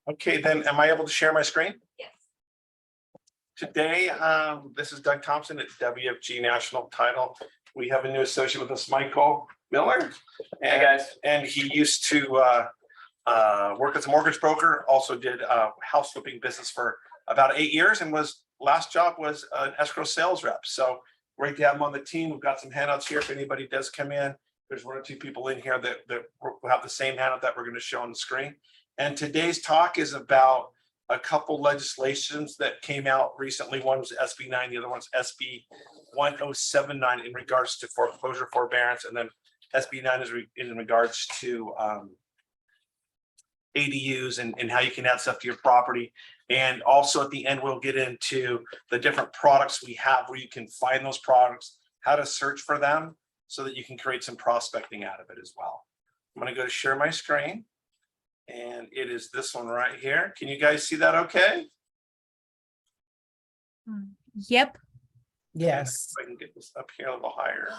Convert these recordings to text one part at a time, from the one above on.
Okay, then am I able to share my screen? Yes. Today, this is Doug Thompson at WFG National Title. We have a new associate with us, Michael Miller. Hey guys. And he used to work as a mortgage broker, also did house flipping business for about 8 years, and last job was an escrow sales rep. So great to have him on the team. We've got some handouts here if anybody does come in. There's 1 or 2 people in here that will have the same handout that we're going to show on the screen. And today's talk is about a couple legislations that came out recently. One was SB 9, the other one's SB 1079 in regards to foreclosure forbearance, and then SB 9 is in regards to ADUs and how you can add stuff to your property. And also at the end, we'll get into the different products we have, where you can find those products, how to search for them, so that you can create some prospecting out of it as well. I'm going to go to share my screen. And it is this one right here. Can you guys see that okay? Yep. Yes. If I can get this up here a little higher.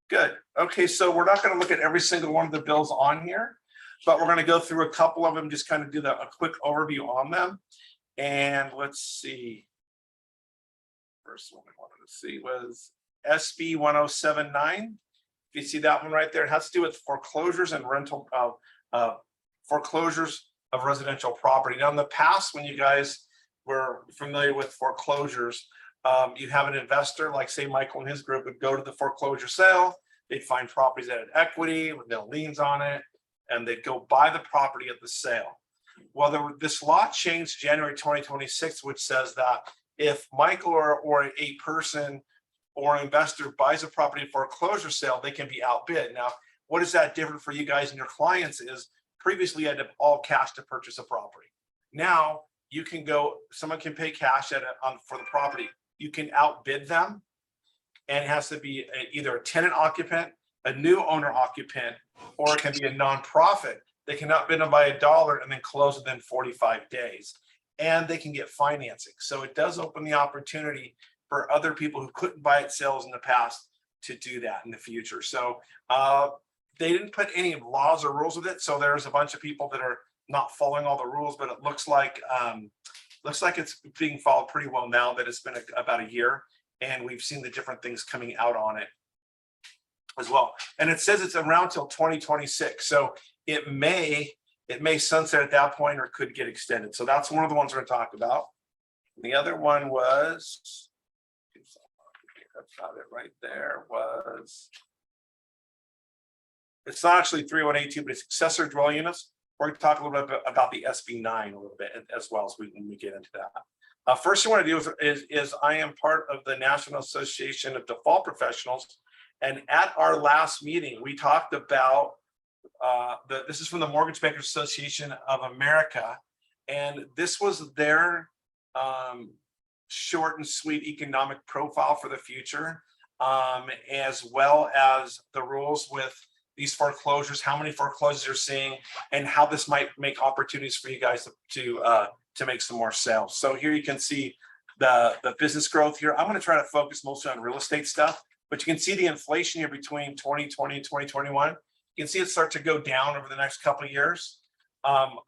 Good. Okay, so we're not going to look at every single one of the bills on here, but we're going to go through a couple of them, just kind of do a quick overview on them. And let's see. First one I wanted to see was SB 1079. If you see that one right there, it has to do with foreclosures and rental foreclosures of residential property. Now, in the past, when you guys were familiar with foreclosures, you have an investor, like say Michael and his group would go to the foreclosure sale. They'd find properties that had equity with no liens on it, and they'd go buy the property at the sale. Well, this law changed January 2026, which says that if Michael or a person or an investor buys a property foreclosure sale, they can be outbid. Now, what is that different for you guys and your clients is, previously you had to all cash to purchase a property. Now you can go, someone can pay cash for the property. You can outbid them, and it has to be either a tenant occupant, a new owner occupant, or it can be a nonprofit. They can outbid them by $1 and then close within 45 days. And they can get financing. So it does open the opportunity for other people who couldn't buy at sales in the past to do that in the future. So they didn't put any laws or rules with it, so there's a bunch of people that are not following all the rules, but it looks like it's being followed pretty well now that it's been about a year, and we've seen the different things coming out on it as well. And it says it's around till 2026, so it may sunset at that point, or could get extended. So that's one of the ones we're going to talk about. The other one was, I've got it right there, was, it's not actually 3182, but it's accessory dwelling units. We're going to talk a little bit about the SB 9 a little bit as well as when we get into that. First thing I want to do is I am part of the National Association of Default Professionals. And at our last meeting, we talked about, this is from the Mortgage Bankers Association of America. And this was their short and sweet economic profile for the future, as well as the rules with these foreclosures, how many foreclosures you're seeing, and how this might make opportunities for you guys to make some more sales. So here you can see the business growth here. I'm going to try to focus mostly on real estate stuff, but you can see the inflation here between 2020 and 2021. You can see it start to go down over the next couple of years.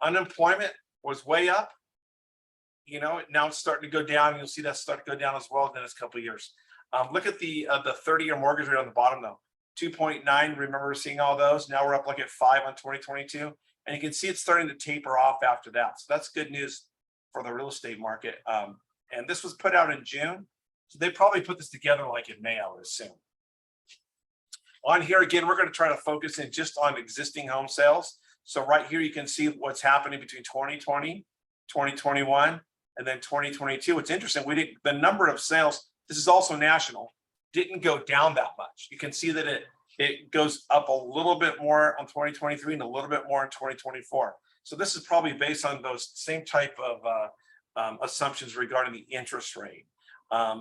Unemployment was way up. You know, now it's starting to go down. You'll see that start to go down as well in the next couple of years. Look at the 30-year mortgage rate on the bottom though. 2.9, remember seeing all those? Now we're up like at 5 on 2022. And you can see it's starting to taper off after that. So that's good news for the real estate market. And this was put out in June. So they probably put this together like in May, I would assume. On here again, we're going to try to focus in just on existing home sales. So right here, you can see what's happening between 2020, 2021, and then 2022. It's interesting. The number of sales, this is also national, didn't go down that much. You can see that it goes up a little bit more on 2023 and a little bit more in 2024. So this is probably based on those same type of assumptions regarding the interest rate.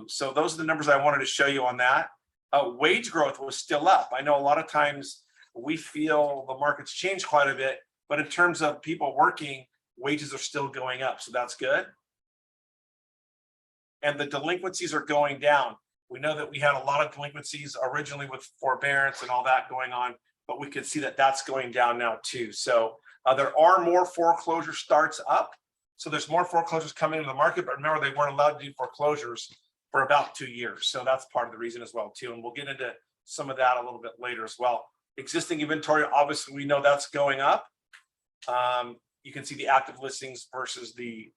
So those are the numbers I wanted to show you on that. Wage growth was still up. I know a lot of times we feel the market's changed quite a bit, but in terms of people working, wages are still going up. So that's good. And the delinquencies are going down. We know that we had a lot of delinquencies originally with forbearance and all that going on, but we could see that that's going down now too. So there are more foreclosure starts up. So there's more foreclosures coming into the market, but remember, they weren't allowed to do foreclosures for about 2 years. So that's part of the reason as well too. And we'll get into some of that a little bit later as well. Existing inventory, obviously we know that's going up. You can see the active listings versus the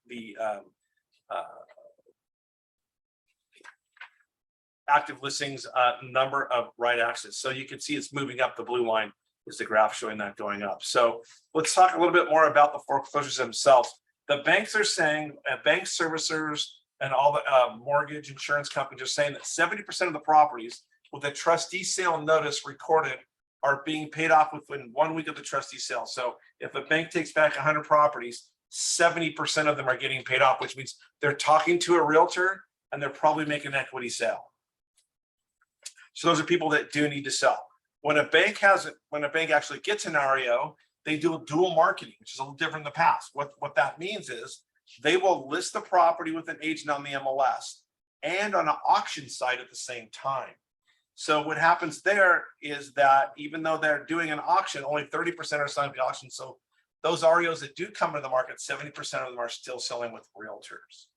active listings number of right access. So you can see it's moving up. The blue line is the graph showing that going up. So let's talk a little bit more about the foreclosures themselves. The banks are saying, bank servicers and all the mortgage insurance companies are saying that 70% of the properties with a trustee sale notice recorded are being paid off within 1 week of the trustee sale. So if a bank takes back 100 properties, 70% of them are getting paid off, which means they're talking to a realtor and they're probably making an equity sale. So those are people that do need to sell. When a bank actually gets an REO, they do dual marketing, which is a little different in the past. What that means is they will list the property with an agent on the MLS and on an auction site at the same time. So what happens there is that even though they're doing an auction, only 30% are selling the auction. So those REOs that do come into the market, 70% of them are still selling with realtors.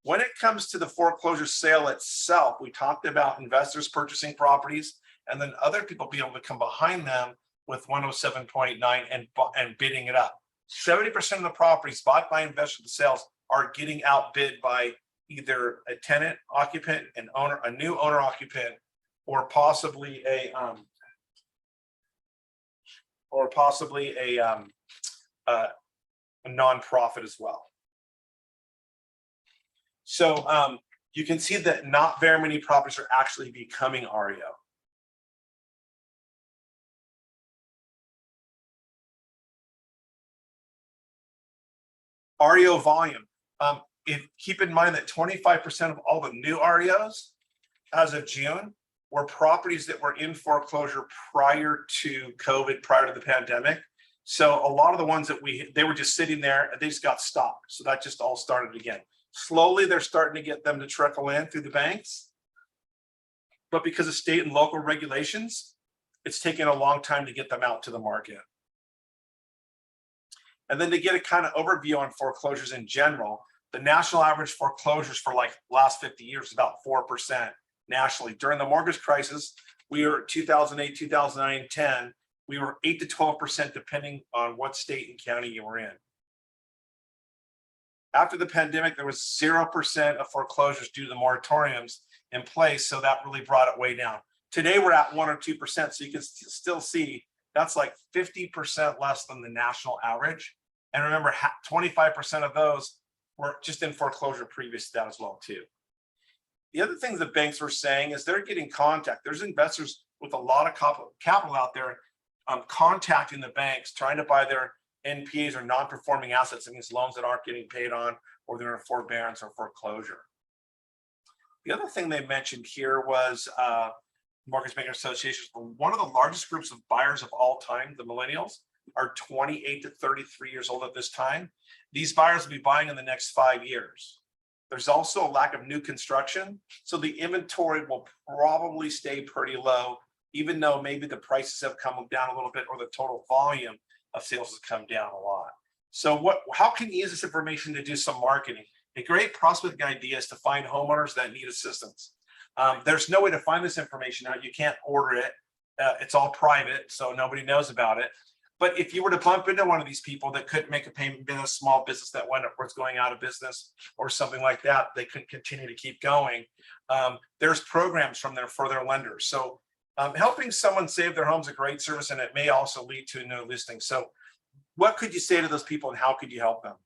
When it comes to the foreclosure sale itself, we talked about investors purchasing properties and then other people being able to come behind them with 107.9 and bidding it up. 70% of the properties bought by investors sales are getting outbid by either a tenant occupant, an owner, a new owner occupant, or possibly a nonprofit as well. So you can see that not very many properties are actually becoming REO. REO volume. Keep in mind that 25% of all the new REOs as of June were properties that were in foreclosure prior to COVID, prior to the pandemic. So a lot of the ones that they were just sitting there and they just got stopped. So that just all started again. Slowly, they're starting to get them to trickle in through the banks. But because of state and local regulations, it's taken a long time to get them out to the market. And then to get a kind of overview on foreclosures in general, the national average foreclosures for like last 50 years is about 4% nationally. During the mortgage crisis, we were 2008, 2009, 10, we were 8 to 12% depending on what state and county you were in. After the pandemic, there was 0% of foreclosures due to the moratoriums in place, so that really brought it way down. Today, we're at 1 or 2%, so you can still see that's like 50% less than the national average. And remember, 25% of those were just in foreclosure previous to that as well, too. The other things that banks were saying is they're getting contact. There's investors with a lot of capital out there contacting the banks, trying to buy their NPAs or non-performing assets, and these loans that aren't getting paid on, or they're in forbearance or foreclosure. The other thing they mentioned here was Mortgage Bankers Association. One of the largest groups of buyers of all time, the millennials, are 28 to 33 years old at this time. These buyers will be buying in the next 5 years. There's also a lack of new construction, so the inventory will probably stay pretty low, even though maybe the prices have come down a little bit or the total volume of sales has come down a lot. So how can you use this information to do some marketing? A great prospecting idea is to find homeowners that need assistance. There's no way to find this information out. You can't order it. It's all private, so nobody knows about it. But if you were to bump into one of these people that couldn't make a payment, been a small business that was going out of business or something like that, they couldn't continue to keep going. There's programs from there for their lenders. So helping someone save their home is a great service, and it may also lead to a new listing. So what could you say to those people, and how could you help them?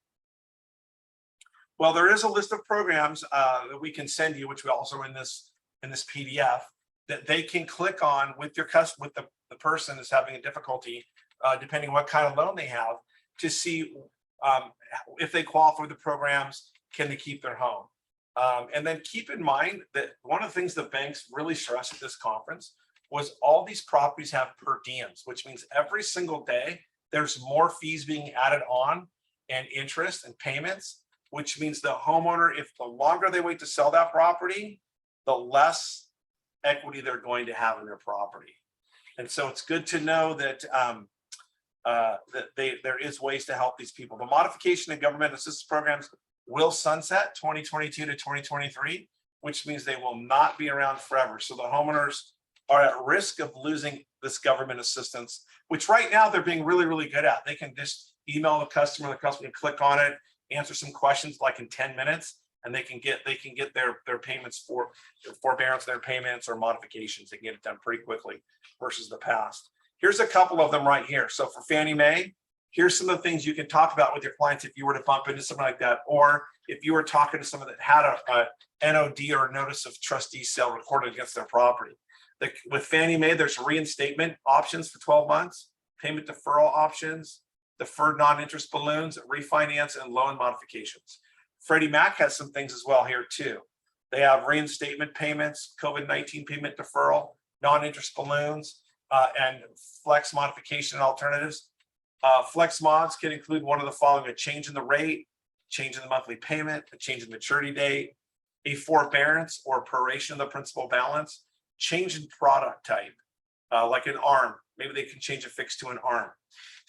Well, there is a list of programs that we can send you, which we also in this PDF, that they can click on with your with the person that's having a difficulty, depending on what kind of loan they have, to see if they qualify for the programs, can they keep their home? And then keep in mind that one of the things the banks really stressed at this conference was all these properties have per diems, which means every single day there's more fees being added on and interest and payments, which means the homeowner, if the longer they wait to sell that property, the less equity they're going to have in their property. And so it's good to know that there is ways to help these people. The modification of government assistance programs will sunset 2022 to 2023, which means they will not be around forever. So the homeowners are at risk of losing this government assistance, which right now they're being really, really good at. They can just email the customer can click on it, answer some questions like in 10 minutes, and they can get their payments for forbearance, their payments or modifications. They can get it done pretty quickly versus the past. Here's a couple of them right here. So for Fannie Mae, here's some of the things you can talk about with your clients if you were to bump into something like that, or if you were talking to someone that had a NOD or notice of trustee sale recorded against their property. With Fannie Mae, there's reinstatement options for 12 months, payment deferral options, deferred non-interest balloons, refinance, and loan modifications. Freddie Mac has some things as well here too. They have reinstatement payments, COVID-19 payment deferral, non-interest balloons, and flex modification alternatives. Flex mods can include one of the following: a change in the rate, change in the monthly payment, a change in maturity date, a forbearance or proration of the principal balance, change in product type, like an ARM. Maybe they can change a fixed to an ARM.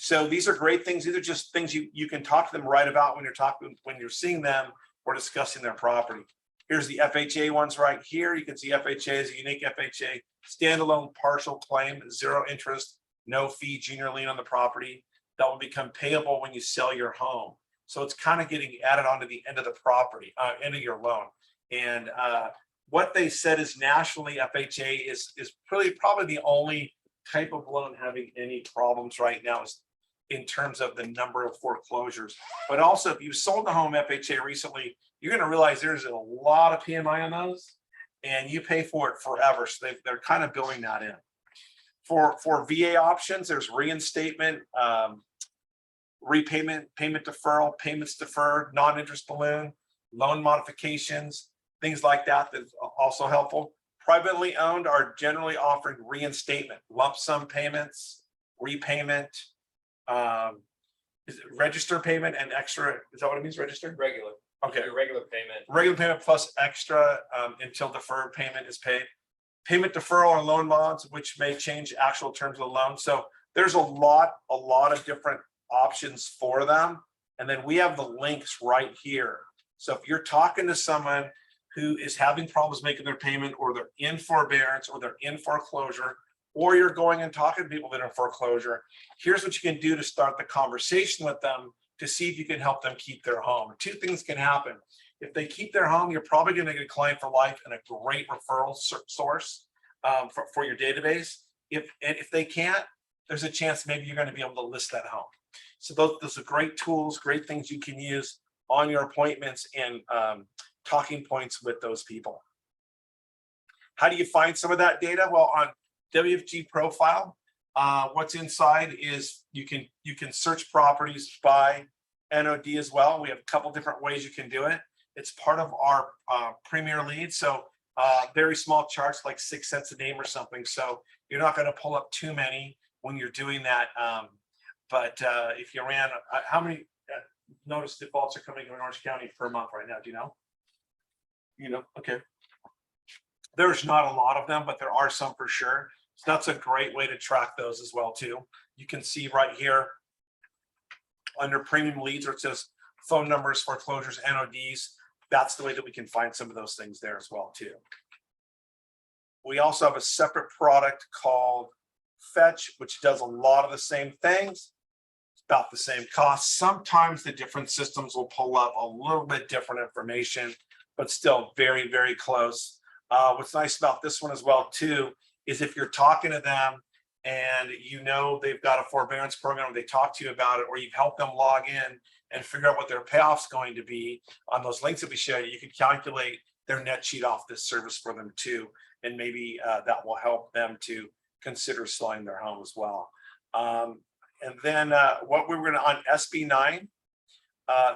So these are great things. These are just things you can talk to them right about when you're seeing them or discussing their property. Here's the FHA ones right here. You can see FHA is a unique FHA, standalone partial claim, zero interest, no fee, junior lien on the property that will become payable when you sell your home. So it's kind of getting added onto the end of the property, end of your loan. And what they said is nationally, FHA is probably the only type of loan having any problems right now is in terms of the number of foreclosures. But also, if you sold the home FHA recently, you're going to realize there's a lot of PMI on those, and you pay for it forever. So they're kind of building that in. For VA options, there's reinstatement, repayment, payment deferral, payments deferred, non-interest balloon, loan modifications, things like that that's also helpful. Privately owned are generally offering reinstatement, lump sum payments, repayment, is it register payment and extra? Is that what it means, register? Regular. Okay. Regular payment. Regular payment plus extra until deferred payment is paid. Payment deferral or loan mods, which may change actual terms of the loan. So there's a lot of different options for them. And then we have the links right here. So if you're talking to someone who is having problems making their payment, or they're in forbearance, or they're in foreclosure, or you're going and talking to people that are in foreclosure, here's what you can do to start the conversation with them to see if you can help them keep their home. Two things can happen. If they keep their home, you're probably going to get a client for life and a great referral source for your database. If they can't, there's a chance maybe you're going to be able to list that home. So those are great tools, great things you can use on your appointments and talking points with those people. How do you find some of that data? Well, on WFG profile, what's inside is you can search properties by NOD as well. We have a couple different ways you can do it. It's part of our Premier Lead. So very small charts, like 6 cents a name or something. So you're not going to pull up too many when you're doing that. But if you ran, how many notice defaults are coming in Orange County per month right now? Do you know? Okay. There's not a lot of them, but there are some for sure. So that's a great way to track those as well too. You can see right here under premium leads where it says phone numbers, foreclosures, NODs. That's the way that we can find some of those things there as well too. We also have a separate product called Fetch, which does a lot of the same things. It's about the same cost. Sometimes the different systems will pull up a little bit different information, but still very, very close. What's nice about this one as well too is if you're talking to them and they've got a forbearance program, they talk to you about it, or you've helped them log in and figure out what their payoff's going to be on those links that we showed you, can calculate their net sheet off this service for them too. And maybe that will help them to consider selling their home as well. And then what we were going to on SB9,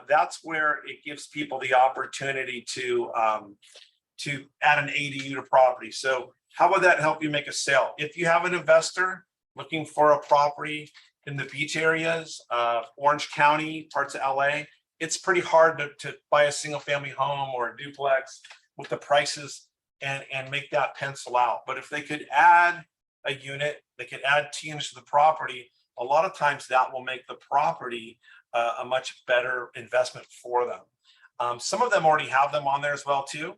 that's where it gives people the opportunity to add an ADU to property. So how would that help you make a sale? If you have an investor looking for a property in the beach areas, Orange County, parts of LA, it's pretty hard to buy a single family home or a duplex with the prices and make that pencil out. But if they could add a unit, they could add 2 units to the property, a lot of times that will make the property a much better investment for them. Some of them already have them on there as well too.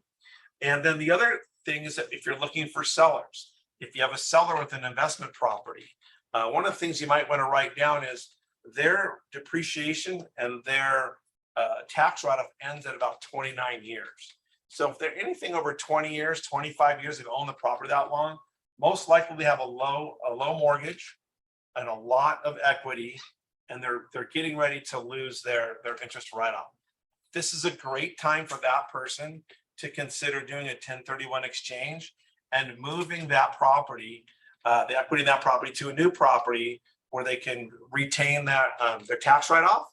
And then the other thing is that if you're looking for sellers, if you have a seller with an investment property, one of the things you might want to write down is their depreciation and their tax write-off ends at about 29 years. So if they're anything over 20 years, 25 years, they've owned the property that long, most likely they have a low mortgage and a lot of equity, and they're getting ready to lose their interest write-off. This is a great time for that person to consider doing a 1031 exchange and moving that property, the equity in that property, to a new property where they can retain that their tax write-off,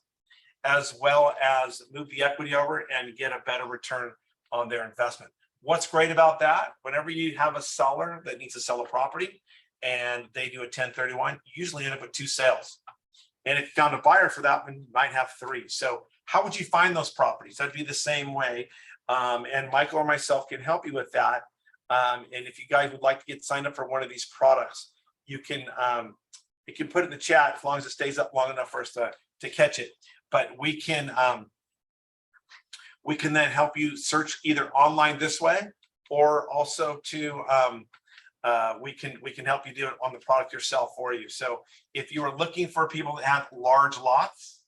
as well as move the equity over and get a better return on their investment. What's great about that, whenever you have a seller that needs to sell a property and they do a 1031, you usually end up with 2 sales. And if you found a buyer for that one, you might have 3. So how would you find those properties? That'd be the same way. And Michael or myself can help you with that. And if you guys would like to get signed up for one of these products, you can put it in the chat as long as it stays up long enough for us to catch it. But we can then help you search either online this way, or also to we can help you do it on the product yourself for you. So if you are looking for people that have large lots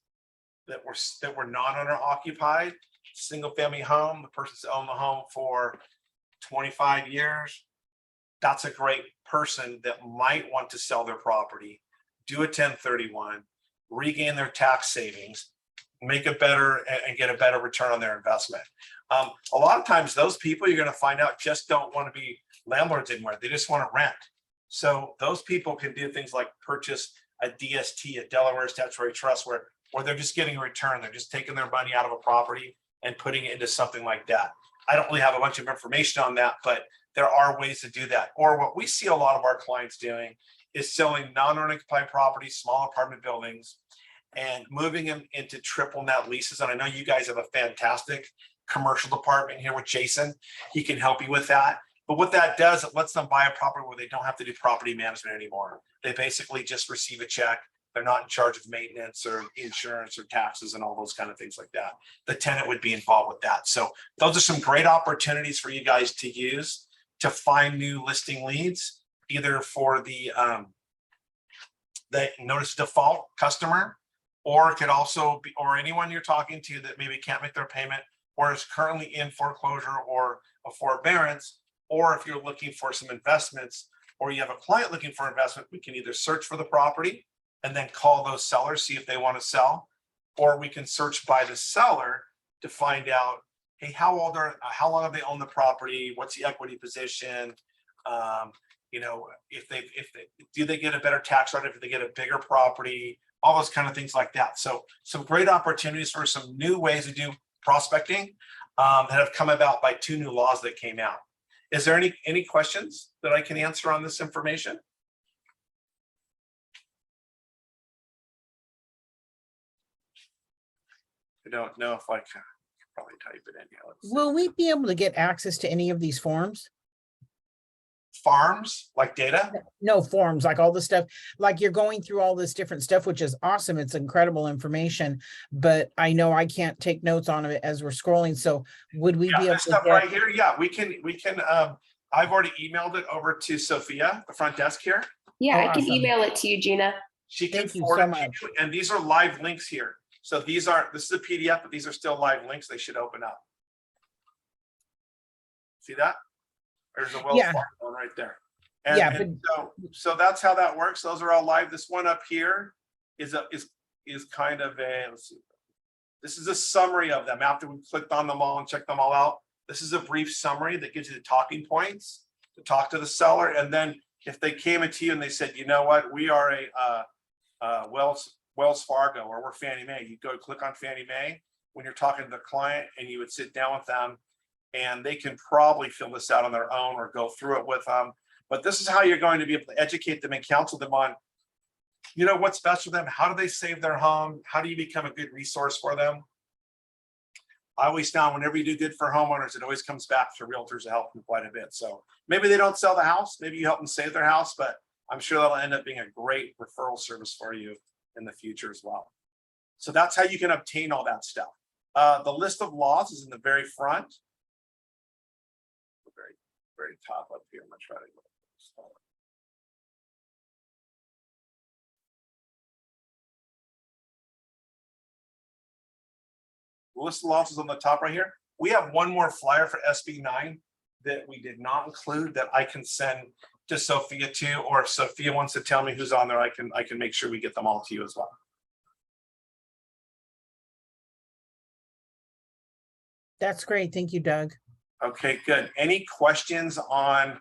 that were non-owner occupied, single family home, the person's owned the home for 25 years, that's a great person that might want to sell their property, do a 1031, regain their tax savings, make it better, and get a better return on their investment. A lot of times those people, you're going to find out, just don't want to be landlords anymore. They just want to rent. So those people can do things like purchase a DST, a Delaware Statutory Trust, where they're just getting a return. They're just taking their money out of a property and putting it into something like that. I don't really have a bunch of information on that, but there are ways to do that. Or what we see a lot of our clients doing is selling non-owner occupied properties, small apartment buildings, and moving them into triple net leases. And I know you guys have a fantastic commercial department here with Jason. He can help you with that. But what that does, it lets them buy a property where they don't have to do property management anymore. They basically just receive a check. They're not in charge of maintenance or insurance or taxes and all those kind of things like that. The tenant would be involved with that. So those are some great opportunities for you guys to use to find new listing leads, either for the notice default customer, or it could also be, or anyone you're talking to that maybe can't make their payment or is currently in foreclosure or a forbearance, or if you're looking for some investments or you have a client looking for investment, we can either search for the property and then call those sellers, see if they want to sell, or we can search by the seller to find out, hey, how long have they owned the property? What's the equity position? You know, do they get a better tax rate if they get a bigger property? All those kind of things like that. So some great opportunities for some new ways to do prospecting that have come about by 2 new laws that came out. Is there any questions that I can answer on this information? I don't know if I can probably type it in here. Will we be able to get access to any of these forms? Farms, like data? No, forms, like all the stuff, like you're going through all this different stuff, which is awesome. It's incredible information, but I know I can't take notes on it as we're scrolling. So would we be able to stuff right here? Yeah, we can, I've already emailed it over to Sophia, the front desk here. Yeah, I can awesome. email it to you, Gina. She can Thank you forward so it much. to you, and these are live links here. So this is a PDF, but these are still live links. They should open up. See that? There's a Wells Fargo one right there. And, Yeah, and so that's how that works. Those are all live. This one up here is kind of a, let's see. This is a summary of them after we clicked on them all and checked them all out. This is a brief summary that gives you the talking points to talk to the seller. And then if they came into you and they said, you know what, we are a Wells Fargo, or we're Fannie Mae, you go click on Fannie Mae when you're talking to the client, and you would sit down with them, and they can probably fill this out on their own or go through it with them. But this is how you're going to be able to educate them and counsel them on, you know, what's best for them. How do they save their home? How do you become a good resource for them? I always found whenever you do good for homeowners, it always comes back to realtors to help them quite a bit. So maybe they don't sell the house, maybe you help them save their house, but I'm sure that'll end up being a great referral service for you in the future as well. So that's how you can obtain all that stuff. The list of laws is in the very front. The very top up here. I'm gonna try to go. The list of laws is on the top right here. We have one more flyer for SB 9 that we did not include that I can send to Sophia too, or if Sophia wants to tell me who's on there, I can make sure we get them all to you as well. That's great. Thank you, Doug. Okay, good. Any questions on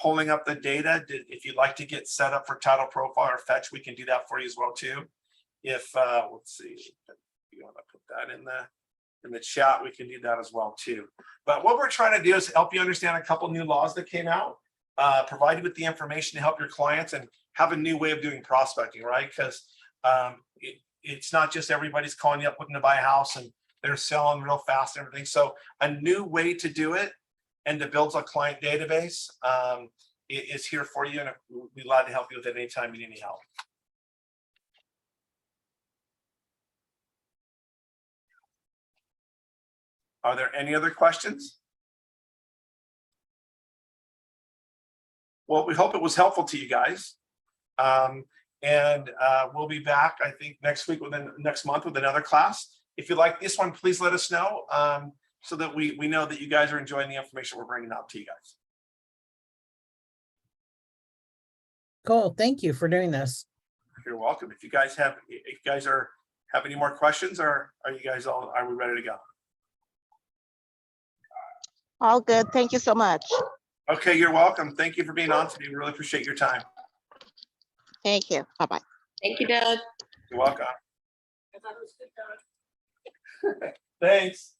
pulling up the data? If you'd like to get set up for title profile or fetch, we can do that for you as well too. If let's see, if you want to put that in the chat, we can do that as well too. But what we're trying to do is help you understand a couple new laws that came out, provide you with the information to help your clients and have a new way of doing prospecting, right? Because it's not just everybody's calling you up looking to buy a house and they're selling real fast and everything. So a new way to do it and to build a client database is here for you, and we'll be glad to help you with it anytime you need any help. Are there any other questions? Well, we hope it was helpful to you guys. We'll be back, I think, next month with another class. If you like this one, please let us know so that we know that you guys are enjoying the information we're bringing out to you guys. Cool. Thank you for doing this. You're welcome. If you guys have any more questions, or are we ready to go? All good. Thank you so much. Okay, you're welcome. Thank you for being on today. We really appreciate your time. Thank you. Bye-bye. Thank you, Doug. You're welcome. I thought it was good, Doug. Thanks.